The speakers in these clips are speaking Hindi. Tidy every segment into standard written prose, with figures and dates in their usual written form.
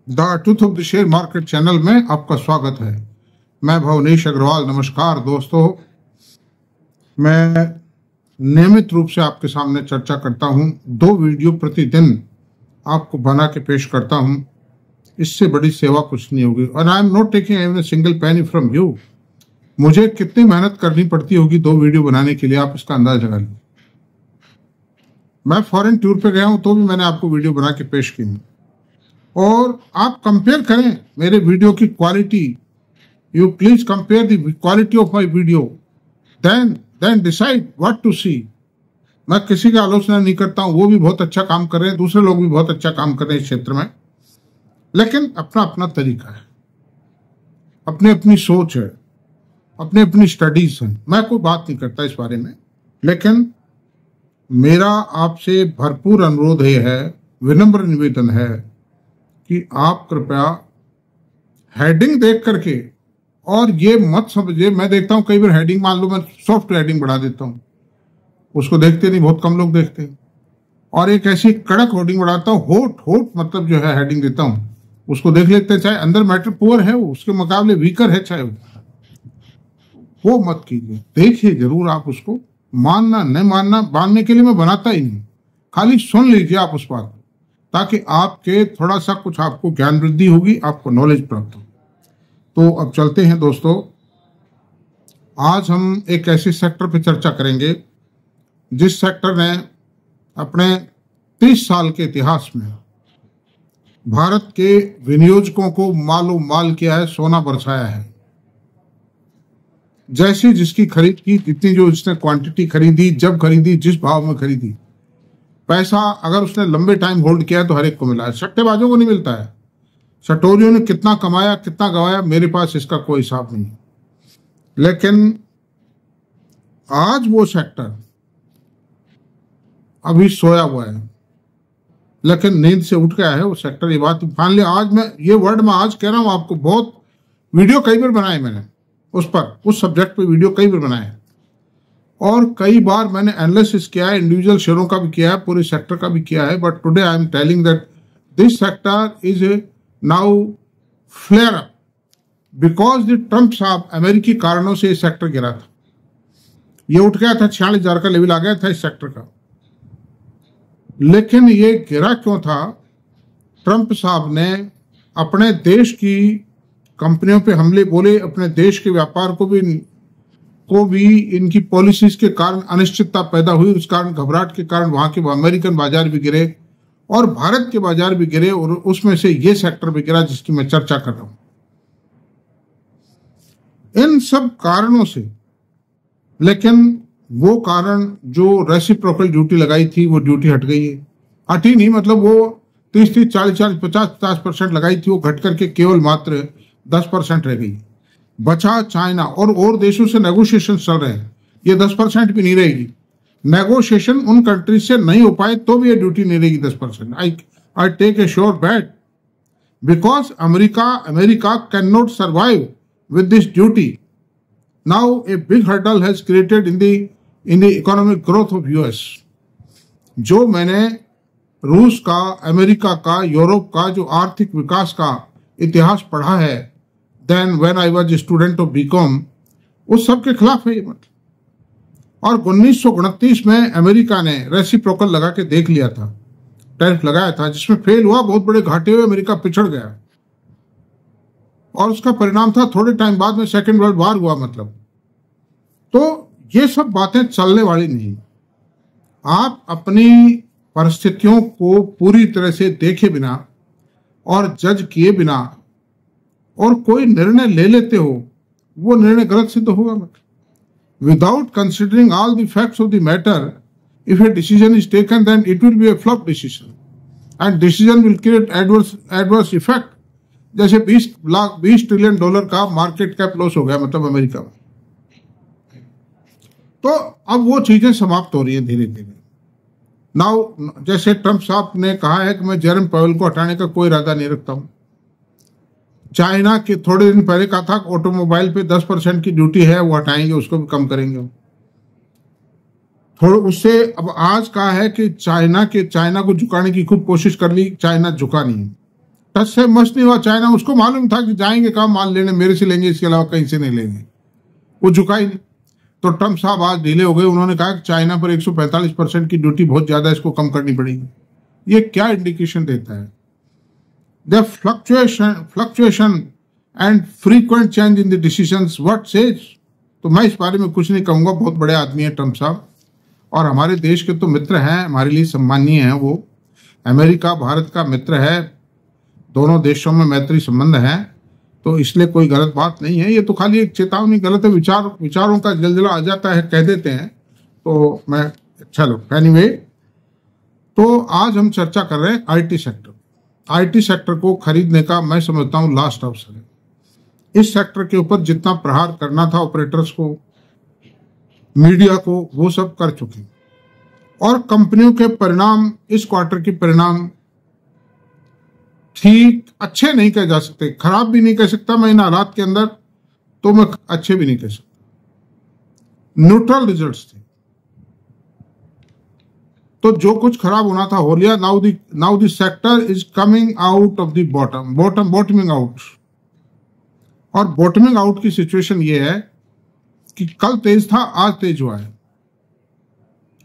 The truth of the share market channel में आपका स्वागत है। मैं भवनीश अग्रवाल। नमस्कार दोस्तों, मैं नियमित रूप से आपके सामने चर्चा करता हूं। 2 वीडियो प्रतिदिन आपको बना के पेश करता हूं। इससे बड़ी सेवा कुछ नहीं होगी। और I am not taking even single penny from you. मुझे कितनी मेहनत करनी पड़ती होगी 2 वीडियो बनाने के लिए, आप इसका अंदाज लगा लीजिए। मैं फॉरेन टूर पे गया हूं तो भी मैंने आपको वीडियो बना के पेश की। और आप कंपेयर करें मेरे वीडियो की quality. You please compare the quality of my video, then decide what to see. मैं किसी का आलोचना नहीं करता हूं, वो भी बहुत अच्छा काम कर रहे हैं, दूसरे लोग भी बहुत अच्छा काम कर रहे हैं इस क्षेत्र में, लेकिन अपना अपना तरीका है, अपनी अपनी सोच है, अपनी अपनी स्टडीज है। मैं कोई बात नहीं करता इस बारे में, लेकिन मेरा आपसे भरपूर अनुरोध है, विनम्र निवेदन है कि आप कृपया हेडिंग देख करके, और ये मत समझिए, मैं देखता हूं कई बार हेडिंग, मान लो मैं सॉफ्ट हेडिंग बढ़ा देता हूं, उसको देखते नहीं, बहुत कम लोग देखते हैं। और एक ऐसी कड़क हेडिंग बढ़ाता हूं, होट मतलब जो है हेडिंग देता हूं, उसको देख लेते हैं, चाहे अंदर मैटर पुअर है वो, उसके मुकाबले वीकर है चाहे वो मत कीजिए। देखिए जरूर आप उसको, मानना नहीं मानना, मानने के लिए मैं बनाता ही नहीं, खाली सुन लीजिए आप उस बात, ताकि आपके थोड़ा सा कुछ आपको ज्ञान वृद्धि होगी, आपको नॉलेज प्राप्त हो। तो अब चलते हैं दोस्तों। आज हम एक ऐसे सेक्टर पर चर्चा करेंगे जिस सेक्टर ने अपने 30 साल के इतिहास में भारत के विनियोजकों को मालो माल किया है, सोना बरसाया है। जैसी जिसकी खरीद की, जितनी जो जिसने क्वांटिटी खरीदी, जब खरीदी, जिस भाव में खरीदी, पैसा अगर उसने लंबे टाइम होल्ड किया है तो हर एक को मिला है। सट्टेबाजों को नहीं मिलता है। सटोरियों ने कितना कमाया कितना गवाया, मेरे पास इसका कोई हिसाब नहीं। लेकिन आज वो सेक्टर अभी सोया हुआ है, लेकिन नींद से उठ गया है वो सेक्टर। ये बात मान लिया, आज मैं ये वर्ड में आज कह रहा हूं आपको। बहुत वीडियो कई बार बनाए मैंने उस पर, उस सब्जेक्ट पे वीडियो कई बार बनाए, और कई बार मैंने एनालिसिस किया है, इंडिविजुअल शेयरों का भी किया है, पूरे सेक्टर का भी किया है। But today I am telling that this sector is now flare up because the Trump साहब अमेरिकी कारणों से इस सेक्टर गिरा था। ये उठ गया था, 46,000 का लेवल आ गया था इस सेक्टर का। लेकिन ये गिरा क्यों था? ट्रम्प साहब ने अपने देश की कंपनियों पे हमले बोले, अपने देश के व्यापार को भी इनकी पॉलिसीज के कारण अनिश्चितता पैदा हुई। उस कारण, घबराहट के कारण वहां के अमेरिकन बाजार भी गिरे और भारत के बाजार भी गिरे, और उसमें से ये सेक्टर भी गिरा जिसकी मैं चर्चा कर रहा हूं। इन सब कारणों से, लेकिन वो कारण जो रेसिप्रोकल ड्यूटी लगाई थी वो ड्यूटी हट गई है। हटी नहीं मतलब वो 30-30, 40-40, 50-50% लगाई थी, वो घट करके केवल मात्र 10% रह गई। बचा चाइना, और देशों से नेगोशिएशन चल रहे हैं, ये 10% भी नहीं रहेगी। नेगोशिएशन उन कंट्रीज से नहीं हो पाए तो भी ये ड्यूटी नहीं रहेगी 10%। I take a sure bet, because America can not survive with this duty. Now a big hurdle has created in the economic growth of US. जो मैंने रूस का, अमेरिका का, यूरोप का जो आर्थिक विकास का इतिहास पढ़ा है, then when I was student of BCom, उस सब के खिलाफ है ये मत। और 1929 में अमेरिका ने रेसिप्रोकल लगा के देख लिया था, टैरिफ लगाया था, जिसमें फेल हुआ, बहुत बड़े घाटे हुए, अमेरिका पिछड़ गया, और उसका परिणाम था थोड़े टाइम बाद में सेकेंड वर्ल्ड वॉर हुआ। मतलब तो ये सब बातें चलने वाली नहीं। आप अपनी परिस्थितियों को पूरी तरह से देखे बिना और जज किए बिना और कोई निर्णय ले लेते हो, वो निर्णय गलत सिद्ध होगा मत। Without considering all the facts of the matter, if a decision is taken, then it will be a flop decision, and decision will create adverse effect. जैसे 20 ट्रिलियन डॉलर का मार्केट कैप लॉस हो गया, मतलब अमेरिका में। तो अब वो चीजें समाप्त हो रही है धीरे धीरे। नाउ, जैसे ट्रम्प साहब ने कहा है कि मैं जेरम पावेल को हटाने का कोई इरादा नहीं रखता हूं। चाइना के थोड़े दिन पहले कहा था ऑटोमोबाइल पे 10% की ड्यूटी है, वो हटाएंगे, उसको भी कम करेंगे थोड़ा उससे। अब आज कहा है कि चाइना को झुकाने की खूब कोशिश कर ली, चाइना झुका नहीं। टच से मस नहीं हुआ चाइना, उसको मालूम था कि जाएंगे कहाँ माल लेने, मेरे से लेंगे, इसके अलावा कहीं से नहीं लेंगे, वो झुका ही नहीं। तो ट्रम्प साहब आज ढीले हो गए, उन्होंने कहा कि चाइना पर 145% की ड्यूटी बहुत ज्यादा है, इसको कम करनी पड़ेगी। ये क्या इंडिकेशन देता है? The fluctuation and frequent change in the decisions what says. तो मैं इस बारे में कुछ नहीं कहूंगा, बहुत बड़े आदमी है ट्रम्प साहब, और हमारे देश के तो मित्र हैं, हमारे लिए सम्मानीय हैं वो। अमेरिका भारत का मित्र है, दोनों देशों में मैत्री संबंध है, तो इसलिए कोई गलत बात नहीं है। ये तो खाली एक चेतावनी, गलत है, विचारों का जलजला आ जाता है, कह देते हैं। तो मैं चलो एनीवे, तो आज हम चर्चा कर रहे हैं आईटी सेक्टर। आईटी सेक्टर को खरीदने का मैं समझता हूं लास्ट अवसर है। इस सेक्टर के ऊपर जितना प्रहार करना था ऑपरेटर्स को, मीडिया को, वो सब कर चुके, और कंपनियों के परिणाम, इस क्वार्टर के परिणाम ठीक अच्छे नहीं कहे जा सकते, खराब भी नहीं कह सकता मैं इन हालात के अंदर, तो मैं अच्छे भी नहीं कह सकता, न्यूट्रल रिजल्ट्स थे। तो जो कुछ खराब होना था हो लिया। Now the sector is coming out of the bottoming out. और बॉटमिंग आउट की सिचुएशन ये है कि कल तेज था, आज तेज हुआ है,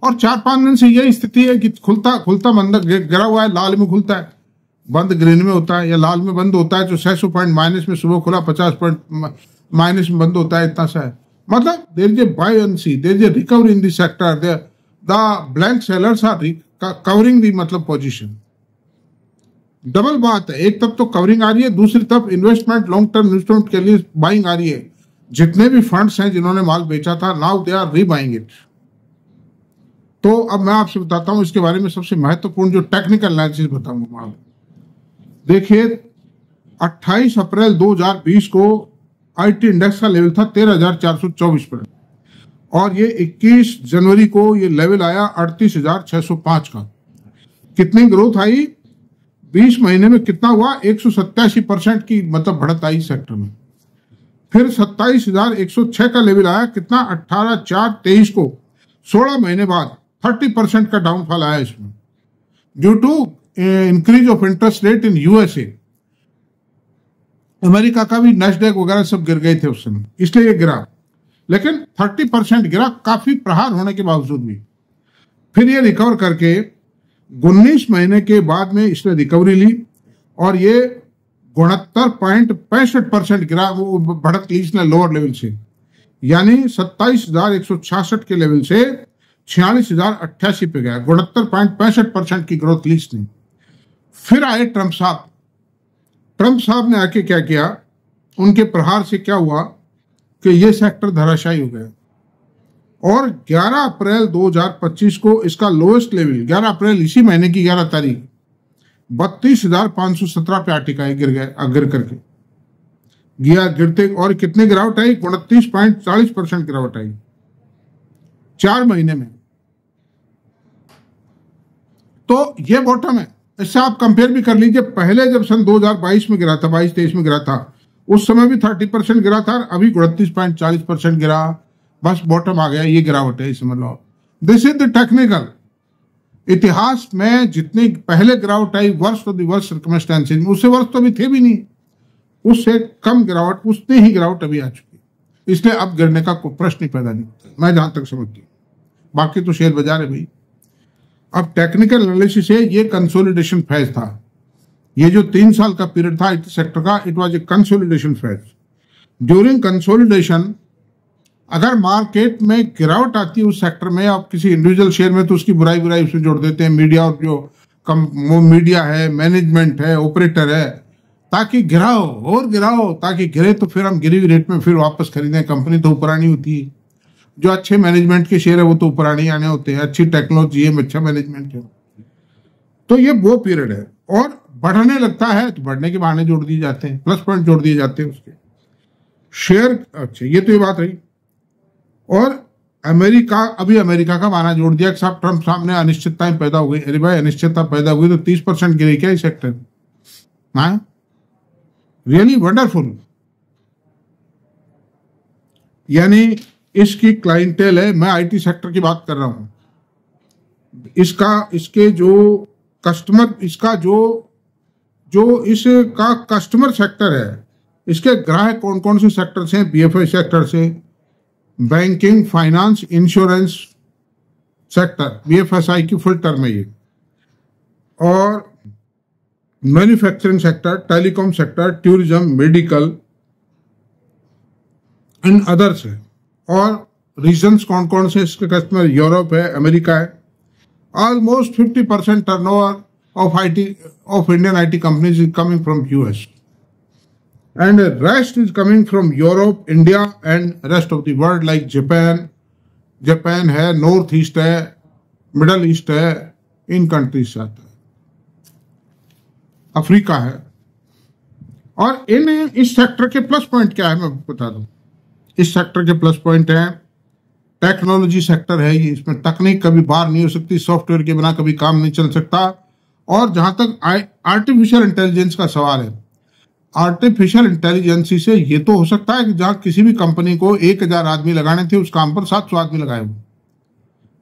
और 4-5 दिन से यही स्थिति है कि खुलता मंद गिरा हुआ है, लाल में खुलता है, बंद ग्रीन में होता है, या लाल में बंद होता है, जो 600 पॉइंट माइनस में सुबह खुला, 50 पॉइंट माइनस में बंद होता है, इतना सा है। मतलब there is a buoyancy, there is a recovery in the sector, the blank sellers are covering the मतलब पोजीशन। डबल बात है, एक तरफ तो कवरिंग आ रही है, दूसरी तरफ इन्वेस्टमेंट, लॉन्ग टर्म इन्वेस्टमेंट के लिए बाइंग आ रही है। जितने भी फंड्स हैं जिन्होंने माल बेचा था, नाउ दे आर रीबाइंग इट। तो अब मैं आपसे बताता हूं इसके बारे में सबसे महत्वपूर्ण जो टेक्निकल एनालिसिस बताऊंगा मैं। देखिए 28 अप्रैल 2020 को आईटी इंडेक्स का लेवल था 13,424 पर, और ये 21 जनवरी को ये लेवल आया 38,605 का। कितनी ग्रोथ आई 20 महीने में? कितना हुआ? 187% की मतलब बढ़त आई सेक्टर में। फिर 27,106 का लेवल आया, कितना? 18/4/23 को, 16 महीने बाद 30% का डाउनफॉल आया इसमें, due to increase of interest rate in USA. America का भी नैस्डैक वगैरह सब गिर गए थे उस समय, इसलिए ये गिरा, लेकिन 30% गिरा, काफी प्रहार होने के बावजूद भी। फिर ये रिकवर करके 19 महीने के बाद में इसने रिकवरी ली, और ये 69.65% गिरा, वो बढ़त ली इसने लोअर लेवल से, यानी 27,166 के लेवल से 46,088 पे गया, 69.65% की ग्रोथ ली इसने। फिर आए ट्रम्प साहब। ट्रम्प साहब ने आके क्या किया, उनके प्रहार से क्या हुआ कि ये सेक्टर धराशायी हो गया, और 11 अप्रैल 2025 को इसका लोएस्ट लेवल, 11 अप्रैल इसी महीने की 11 तारीख 32,517 पे आटिका गिर गया, गिर करके गया, गिरते, और कितने गिरावट आई? 29.40% गिरावट आई 4 महीने में। तो ये बॉटम है। इससे आप कंपेयर भी कर लीजिए, पहले जब सन 2022 में गिरा था, 22-23 में गिरा था, उस समय भी 30% गिरा था, अभी 38.40% गिरा, बस बॉटम आ गया, ये गिरावट है, समझ लो। This is the technical. इतिहास में जितनी पहले गिरावट आई, worst of the worst circumstances, उससे वर्ष तो अभी थे भी नहीं, उससे कम गिरावट, उतनी ही गिरावट अभी आ चुकी, इसलिए अब गिरने का कोई प्रश्न ही पैदा नहीं होता, मैं जहां तक समझती हूँ। बाकी तो शेयर बाजार है भाई। अब टेक्निकल एनालिसिस है, ये कंसोलिडेशन फेज था, ये जो 3 साल का पीरियड था आईटी सेक्टर का, it was a consolidation phase. During consolidation अगर मार्केट में गिरावट आती है उस सेक्टर में, आप किसी इंडिविजुअल शेयर में, तो उसकी बुराई उसमें जोड़ देते हैं मीडिया, और जो मीडिया है, मैनेजमेंट है, ऑपरेटर है, ताकि गिराओ और गिराओ, ताकि गिरे तो फिर हम गिरी हुई रेट में फिर वापस खरीदें। कंपनी तो ऊपरानी होती है, जो अच्छे मैनेजमेंट के शेयर है वो तो ऊपरानी आने होते हैं, अच्छी टेक्नोलॉजी है, अच्छा मैनेजमेंट है। तो ये वो पीरियड है, और बढ़ने लगता है तो बढ़ने के बहाने जोड़ दिए जाते हैं, प्लस पॉइंट जोड़ दिए जाते हैं उसके शेयर। अच्छा, ये तो ये बात रही। और अमेरिका का बहाना जोड़ दिया कि साहब ट्रम्प सामने अनिश्चितताएं पैदा हो गई। अरे भाई, अनिश्चितता पैदा हुई तो 30% गिरे क्या इस सेक्टर? हाँ, रियली वंडरफुल। यानी इसकी क्लाइंटेल है, मैं आईटी सेक्टर की बात कर रहा हूं, इसके जो कस्टमर, इसका जो जो इसका कस्टमर सेक्टर है, इसके ग्राहक कौन कौन से सेक्टर से हैं? बीएफआई सेक्टर से, banking, finance, insurance sector, BFSI की फुल टर्म है ये, और manufacturing sector, telecom sector, tourism, medical and others है। और रीजन्स कौन कौन से इसके कस्टमर? यूरोप है, अमेरिका है। Almost 50% turnover of Indian IT companies is coming from US, and the rest is coming from Europe, India, and rest of the world like Japan है, नॉर्थ ईस्ट है, मिडल ईस्ट है, इन कंट्रीज से आता है, अफ्रीका है। और इस सेक्टर के प्लस पॉइंट क्या है मैं बता दूं। इस सेक्टर के प्लस पॉइंट है, टेक्नोलॉजी सेक्टर है ये, इसमें तकनीक कभी बाहर नहीं हो सकती, सॉफ्टवेयर के बिना कभी काम नहीं चल सकता। और जहां तक आर्टिफिशियल इंटेलिजेंस का सवाल है, आर्टिफिशियल इंटेलिजेंस से ये तो हो सकता है कि जहां किसी भी कंपनी को 1000 आदमी लगाने थे, उस काम पर 700 आदमी लगाए हो।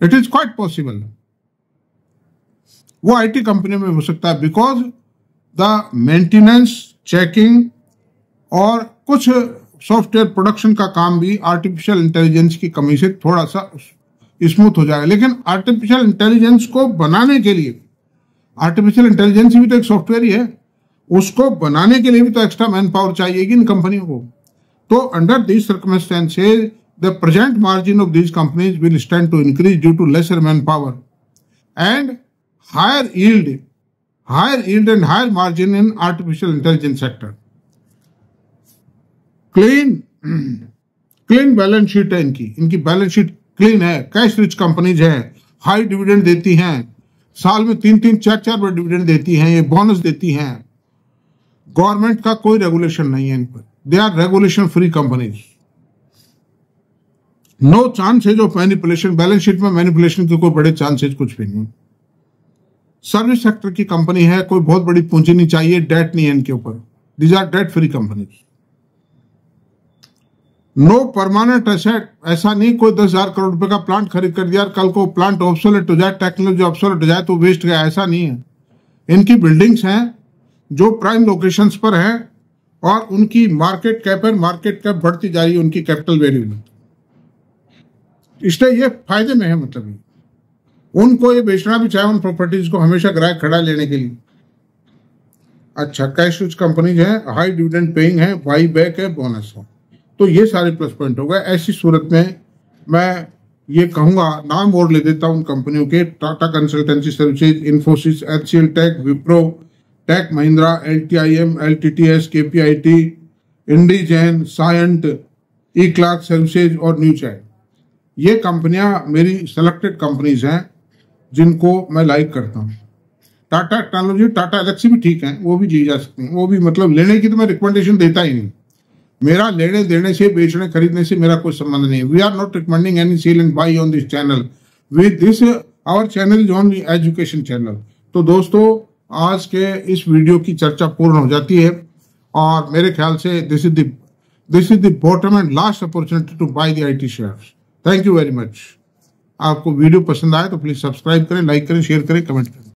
It is quite possible. वो आईटी कंपनी में हो सकता है, बिकॉज द मेंटेनेंस, चेकिंग और कुछ सॉफ्टवेयर प्रोडक्शन का काम भी आर्टिफिशियल इंटेलिजेंस की कमी से थोड़ा सा स्मूथ हो जाएगा। लेकिन आर्टिफिशियल इंटेलिजेंस को बनाने के लिए, आर्टिफिशियल इंटेलिजेंस भी तो एक सॉफ्टवेयर ही है, उसको बनाने के लिए भी तो एक्स्ट्रा मैन पावर चाहिएगी इन कंपनियों को। तो under these circumstances the present margin of these companies will stand to increase due to lesser manpower and higher yield and higher margin in artificial intelligence sector. Clean balance sheet है इनकी बैलेंस शीट क्लीन है, कैश रिच कंपनीज है, हाई डिविडेंड देती हैं, साल में 3-3, 4-4 बार डिविडेंड देती हैं, ये बोनस देती हैं। गवर्नमेंट का कोई रेगुलेशन नहीं है इन पर, they are regulation free companies. No chances of manipulation, balance sheet में मैनिपुलेशन के कोई बड़े चांसेज कुछ भी नहीं। सर्विस सेक्टर की कंपनी है, कोई बहुत बड़ी पूंजी नहीं चाहिए, डेट नहीं है इनके ऊपर, these are debt free companies. No permanent asset, ऐसा नहीं कोई 10,000 करोड़ रुपए का प्लांट खरीद कर दिया, कल को प्लांट ऑब्सोलेट हो जाए, टेक्नोलॉजी ऑब्सोलेट हो जाए तो वेस्ट गया, ऐसा नहीं है। इनकी बिल्डिंग्स हैं जो प्राइम लोकेशंस पर हैं और उनकी मार्केट कैप बढ़ती जा रही है उनकी कैपिटल वैल्यू में, इसलिए ये फायदे में है। मतलब उनको ये बेचना भी चाहे उन प्रॉपर्टीज को हमेशा ग्राहक खड़ा लेने के लिए। अच्छा, कैश रिच कंपनीज है, हाई डिविडेंड पेइंग है, बाई बैक है, बोनस है, तो ये सारे प्लस पॉइंट हो गए। ऐसी सूरत में मैं ये कहूंगा, नाम और ले देता हूं उन कंपनियों के: Tata consultancy services, Infosys, HCL tech, Wipro, tech Mahindra, LTIM, LTTS, KPIT, Indegene, Cyient, eClerx services और न्यूचैट। ये कंपनियां मेरी सेलेक्टेड कंपनीज हैं जिनको मैं लाइक करता हूं। टाटा टेक्नोलॉजी, टाटा एलेक्सी भी ठीक है, वो भी ली जा सकती है, वो भी मतलब लेने की तो मैं रिकमेंडेशन देता ही नहीं। मेरा लेने देने से, बेचने खरीदने से मेरा कोई संबंध नहीं। We are not recommending any sell and buy on this channel. With this our channel is only education channel. तो दोस्तों, आज के इस वीडियो की चर्चा पूर्ण हो जाती है और मेरे ख्याल से this is the bottom and last opportunity to buy the IT shares. Thank you very much. आपको वीडियो पसंद आए तो प्लीज सब्सक्राइब करें, लाइक करें, शेयर करें, कमेंट करें।